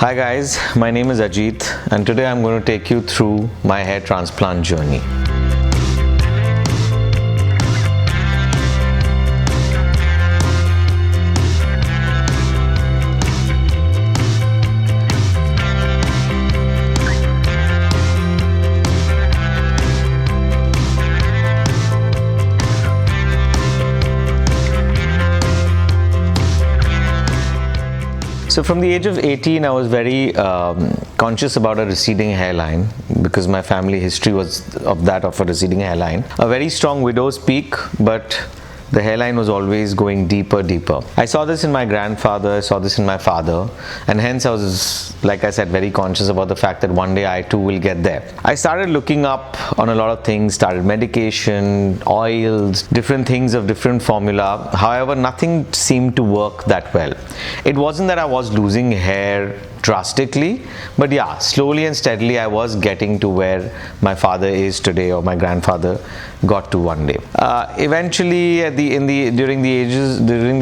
Hi guys, my name is Ajit and today I'm going to take you through my hair transplant journey. So from the age of 18, I was very conscious about a receding hairline because my family history was of a receding hairline. A very strong widow's peak, but the hairline was always going deeper. I saw this in my grandfather, I saw this in my father, and hence I was, like I said, very conscious about the fact that one day I too will get there. I started looking up on a lot of things, started medication, oils, different things of different formula. However, nothing seemed to work that well. It wasn't that I was losing hair drastically, but yeah, slowly and steadily I was getting to where my father is today, or my grandfather got to one day. Eventually during the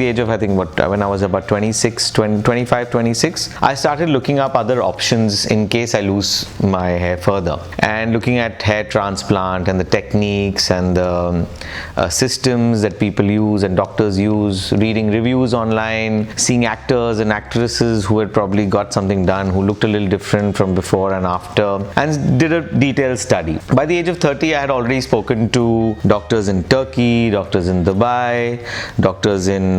age of I think when I was about 25, 26, I started looking up other options in case I lose my hair further, and looking at hair transplant and the techniques and the systems that people use and doctors use, reading reviews online, seeing actors and actresses who had probably got something done, who looked a little different from before and after, and did a detailed study. By the age of 30, I had already spoken to doctors in Turkey, doctors in Dubai, doctors in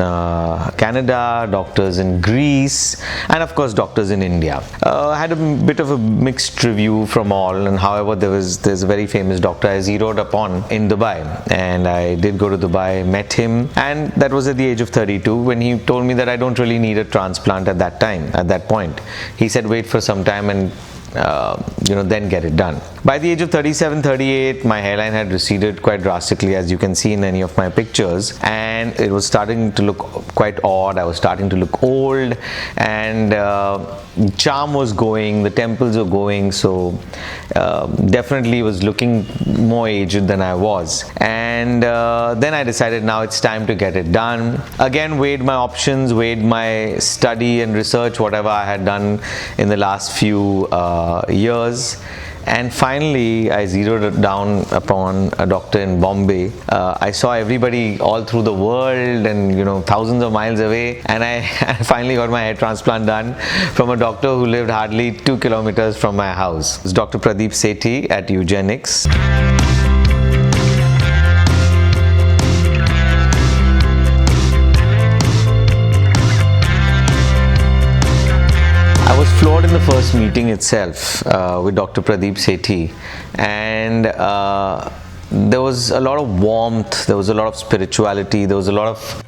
Canada, doctors in Greece, and of course doctors in India. I had a bit of a mixed review from all, and however there's a very famous doctor I zeroed upon in Dubai, and I did go to Dubai, met him, and that was at the age of 32 when he told me that I don't really need a transplant at that point. He said wait for some time and then get it done. By the age of 37, 38, my hairline had receded quite drastically, as you can see in any of my pictures, and it was starting to look quite odd. I was starting to look old, and charm was going, the temples were going, so definitely was looking more aged than I was. And then I decided now it's time to get it done. Again, weighed my options, weighed my study and research, whatever I had done in the last few years, and finally I zeroed down upon a doctor in Bombay. I saw everybody all through the world and thousands of miles away, and I finally got my hair transplant done from a doctor who lived hardly 2 kilometers from my house. It's Dr. Pradeep Sethi at Eugenix. I was floored in the first meeting itself with Dr. Pradeep Sethi, and there was a lot of warmth, there was a lot of spirituality, there was a lot of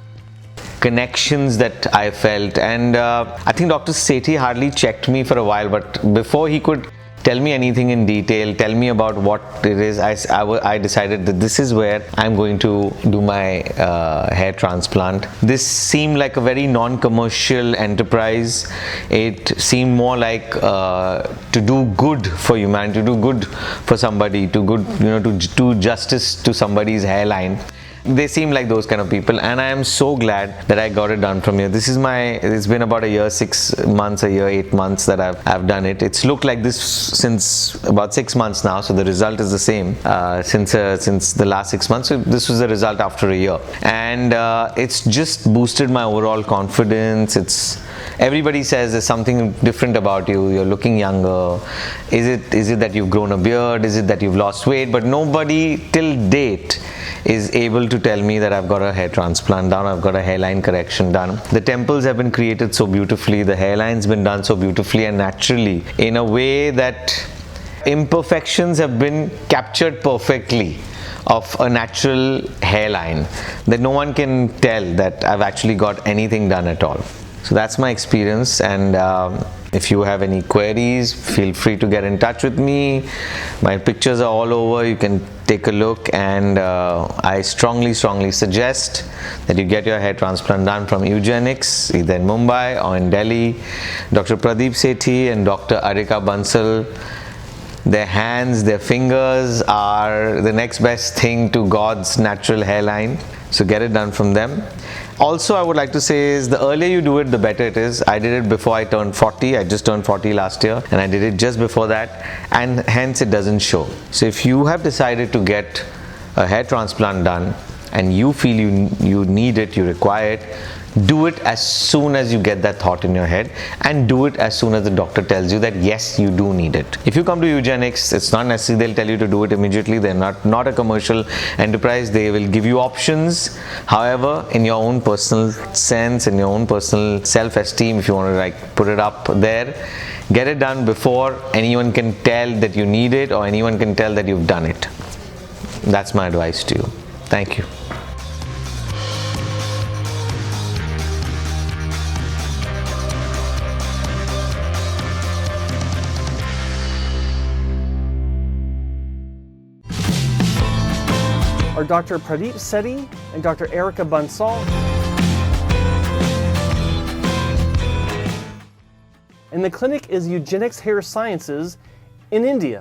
connections that I felt, and I think Dr. Sethi hardly checked me for a while, but before he could tell me anything in detail, tell me about what it is, I decided that this is where I'm going to do my hair transplant. This seemed like a very non-commercial enterprise. It seemed more like to do good for humanity, to do good for somebody, to do justice to somebody's hairline. They seem like those kind of people, and I am so glad that I got it done from here. It's been about a year, 6 months, 8 months that I've done it. It's looked like this since about 6 months now, so the result is the same since the last 6 months. So this was the result after a year, and it's just boosted my overall confidence. Everybody says there's something different about you, you're looking younger. Is it that you've grown a beard? Is it that you've lost weight? But nobody till date is able to tell me that I've got a hair transplant done, I've got a hairline correction done. The temples have been created so beautifully, the hairline's been done so beautifully and naturally, in a way that imperfections have been captured perfectly of a natural hairline, that no one can tell that I've actually got anything done at all. So that's my experience, and if you have any queries, feel free to get in touch with me. My pictures are all over, you can take a look, and I strongly suggest that you get your hair transplant done from Eugenix, either in Mumbai or in Delhi. Dr. Pradeep Sethi and Dr. Arika Bansal, their hands, their fingers are the next best thing to God's natural hairline, so get it done from them. Also, I would like to say is the earlier you do it, the better it is. I did it before I turned 40. I just turned 40 last year, and I did it just before that, and hence it doesn't show. So if you have decided to get a hair transplant done and you feel you need it, you require it, do it as soon as you get that thought in your head, and do it as soon as the doctor tells you that yes, you do need it. If you come to Eugenix, it's not necessary they'll tell you to do it immediately. They're not a commercial enterprise. They will give you options. However, in your own personal sense, in your own personal self-esteem, if you want to like put it up there, get it done before anyone can tell that you need it or anyone can tell that you've done it. That's my advice to you. Thank you. Are Dr. Pradeep Sethi and Dr. Arika Bansal. And the clinic is Eugenix Hair Sciences in India.